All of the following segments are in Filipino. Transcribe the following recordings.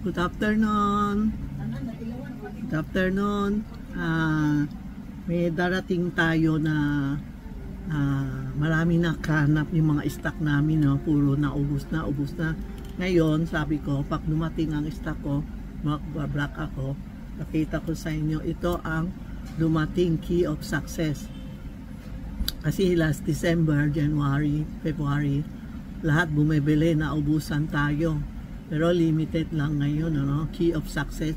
Good afternoon. Good afternoon. May darating tayo na marami na kanap yung mga stock namin, no? Puro naubos na. Ngayon, sabi ko, pag dumating ang stock ko, mag-block ako, nakita ko sa inyo, ito ang dumating key of success. Kasi last December, January, February, lahat bumibili, naubusan tayo. Pero limited lang ngayon, no? Key of success,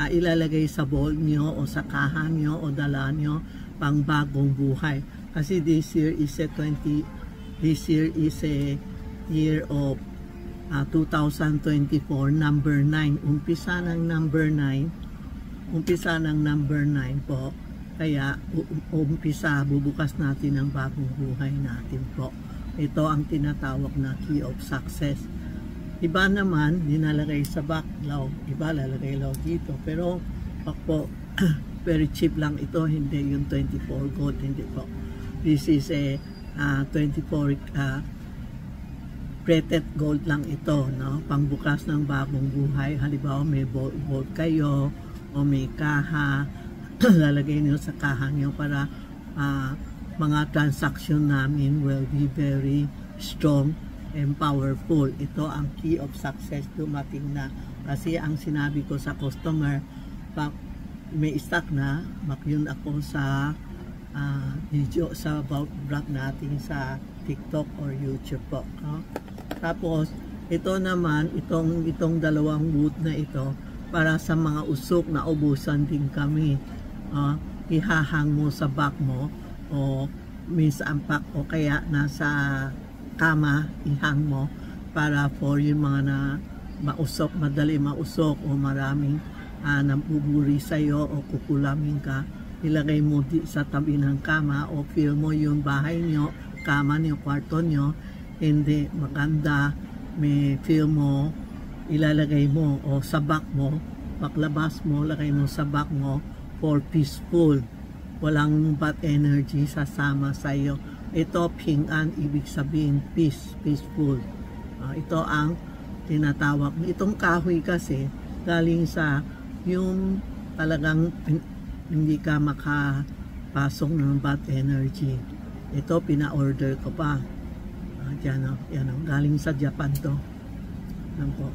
ilalagay sa vault nyo o sa kahan nyo o dala nyo pang bagong buhay. Kasi this year is a year of 2024, number 9. Umpisa ng number 9 po. Kaya bubukas natin ang bagong buhay natin po. Ito ang tinatawag na key of success. Iba naman, dinalagay sa backlog. Iba lalagay lang dito. Pero po, very cheap lang ito. Hindi yung 24 gold. Hindi po. This is a 24 plated gold lang ito. No? Pangbukas ng bagong buhay. Halimbawa may vault kayo o may kaha. Lalagay niyo sa kaha niyo para mga transaction namin will be very strong and powerful. Ito ang key of success, dumating na. Kasi ang sinabi ko sa customer, pag may stock na, makyun ako sa video sa about vlog natin sa TikTok or YouTube po. Tapos ito naman, itong dalawang booth na ito para sa mga usok na ubusan din kami. Ihahang mo sa back mo o minsan pack o kaya nasa kama, ihang mo para for yung mga na mausok, madali mausok o maraming nabuburi sa'yo o kukulamin ka, ilagay mo sa tabi ng kama o feel mo yung bahay nyo, kama nyo, kwarto nyo, hindi maganda, may feel mo, ilalagay mo o sa back mo, paglabas mo, lagay mo sa back mo for peaceful. Walang bad energy sasama sa'yo. Ito, ping-an, ibig sabihin peace, peaceful. Ito ang tinatawag. Itong kahoy kasi, galing sa yung talagang hindi ka makapasok ng bad energy. Ito, pina-order ko pa. Yan o, galing sa Japan to. Yan po,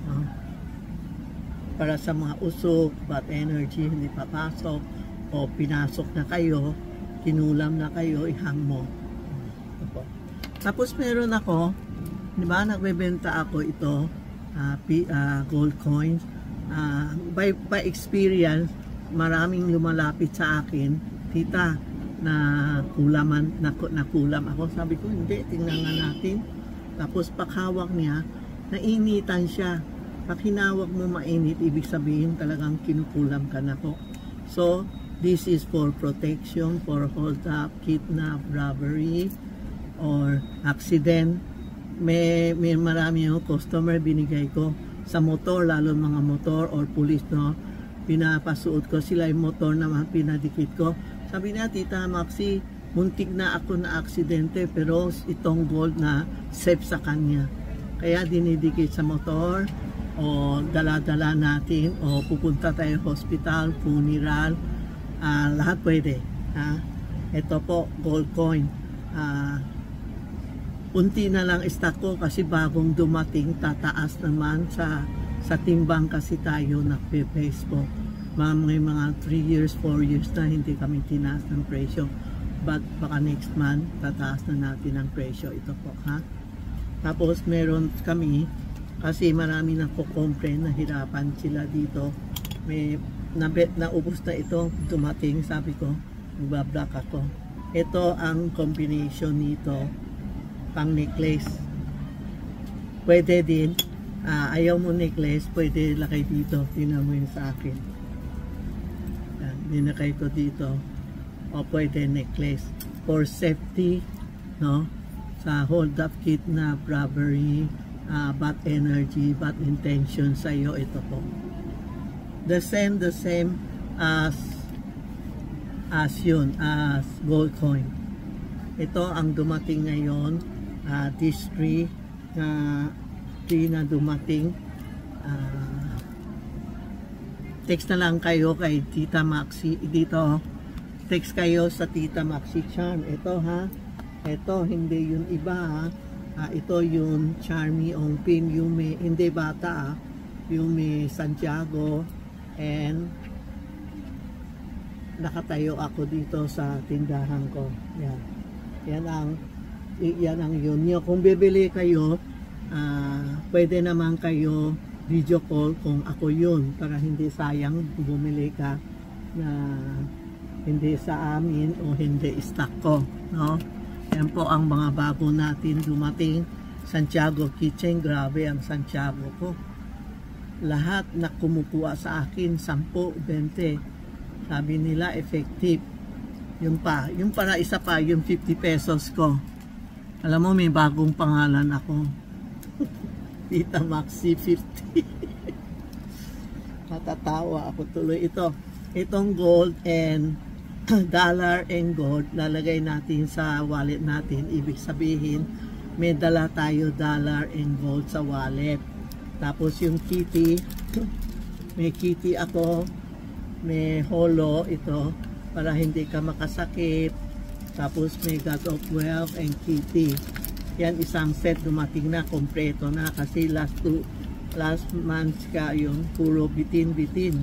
para sa mga usok, bad energy, hindi papasok, o pinasok na kayo, kinulam na kayo, ihang mo. Tapos meron ako, di ba, nagbebenta ako ito, gold coins. By experience, maraming lumalapit sa akin, tita, na kulam ako. Sabi ko, hindi, tingnan nga natin. Tapos paghawak niya, nainitan siya. Pag hinawak mo mainit, ibig sabihin talagang kinukulam ka na po. So, this is for protection, for hold up, kidnap, robbery, or accident. May marami yung customer binigay ko sa motor, lalo mga motor or police, no? Pinapasuot ko sila yung motor naman, pinadikit ko. Sabi niya, Tita Maxi, muntik na ako na aksidente, pero itong gold na safe sa kanya. Kaya dinidikit sa motor, o dala-dala natin, o pupunta tayo hospital, funeral, lahat pwede. Ito po, gold coin. Unti na lang stock ko kasi bagong dumating, tataas naman sa timbang kasi tayo nagpe-face po. May mga 3 years, 4 years na hindi kami tinaas ng presyo. But baka next month, tataas na natin ang presyo. Ito po, Tapos meron kami, kasi marami na kukomplain, nahirapan sila dito. May naubos na ito, dumating, sabi ko, magbablock ako. Ito ang combination nito, pang necklace. Pwede din, ayaw mo necklace, pwede lakay dito. Tingnan mo yun sa akin. Yan, dinakay ko dito. O pwede necklace. For safety, no? Sa hold up, kidnap, robbery, bad energy, bad intention sa iyo, ito po. The same as gold coin. Ito ang dumating ngayon, this tree na dumating, text na lang kayo kay Tita Maxi dito. Text kayo sa Tita Maxi Charm. Ito ha. Ito hindi yung iba ha. Ito yung Charmy Ongpin Yume, hindi bata Yume Santiago, and nakatayo ako dito sa tindahan ko. Yan ang yun. Kung bibili kayo, pwede naman kayo video call kung ako yun, para hindi sayang bumili ka na hindi sa amin o hindi stock ko, no? Yan po ang mga bago natin dumating. Santiago Kitchen, grabe ang Santiago ko. Lahat na kumukuha sa akin, 10, 20. Sabi nila effective. Yung para isa pa, yung 50 pesos ko. Alam mo, may bagong pangalan ako. Tita Maxi 50. Matatawa ako tuloy. Itong gold and dollar and gold, lalagay natin sa wallet natin. Ibig sabihin, may dala tayo dollar and gold sa wallet. Tapos yung kitty, may kitty ako, may holo ito, para hindi ka makasakit. Tapos may God of Wealth and kitty. Yan, isang set dumating na, kompleto na, kasi last month ka yung puro bitin-bitin.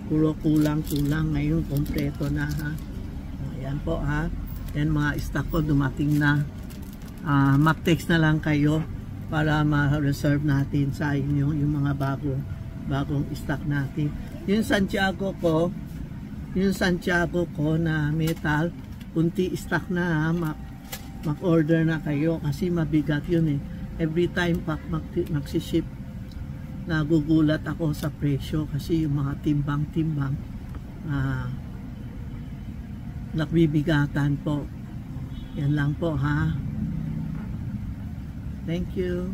Puro kulang-kulang, ngayon kompleto na ha. Ayan po ha. Yan, mga stock ko dumating na. Mag-text na lang kayo para ma-reserve natin sa inyo yung mga bagong stock natin. Yung Santiago ko na metal, kunti stock na ha. Mag-order na kayo kasi mabigat yun eh. Every time magsiship, nagugulat ako sa presyo kasi yung mga timbang-timbang nagbibigatan po. Yan lang po ha. Thank you.